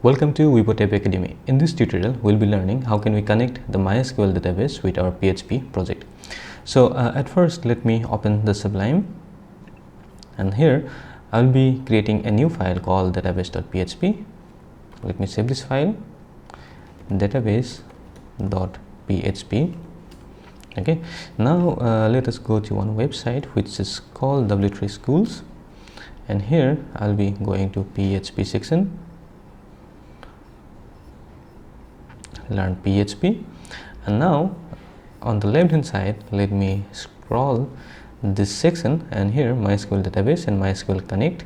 Welcome to WeBot Academy. In this tutorial, we'll be learning how can we connect the MySQL database with our PHP project. So at first, let me open the Sublime, and here I'll be creating a new file called database.php. Let me save this file, database.php. Okay, now let us go to one website which is called W3 Schools, and here I'll be going to PHP section, learn PHP, and now on the left hand side let me scroll this section, and here MySQL database and MySQL connect.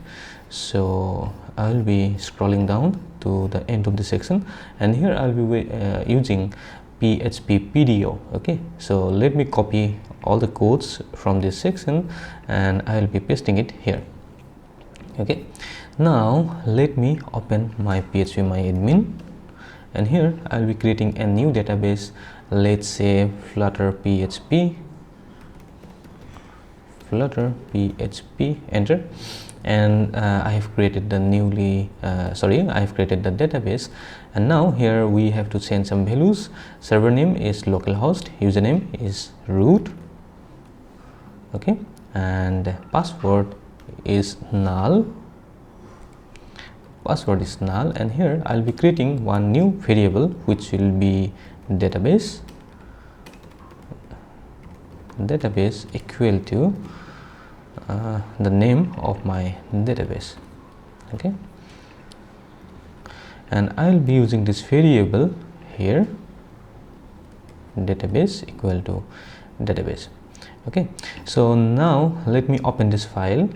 So I'll be scrolling down to the end of the section, and here I'll be using PHP PDO. Okay, so let me copy all the codes from this section and I'll be pasting it here. Okay, now let me open my PHP MyAdmin, and here I'll be creating a new database. Let's say Flutter PHP, enter, and I have created the database. And now here we have to change some values. Server name is localhost, username is root, okay, and password is null. And here I'll be creating one new variable which will be database equal to the name of my database. Okay, and I'll be using this variable here, database equal to database. Okay, so now let me open this file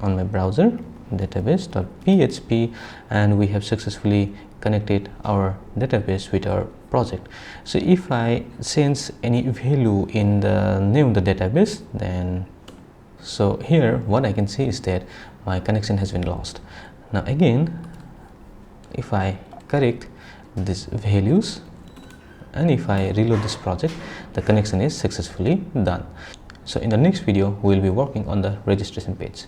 on my browser, database.php, and we have successfully connected our database with our project. So if I change any value in the name of the database, then so here what I can see is that my connection has been lost. Now again, if I correct these values and if I reload this project, the connection is successfully done. So in the next video we will be working on the registration page.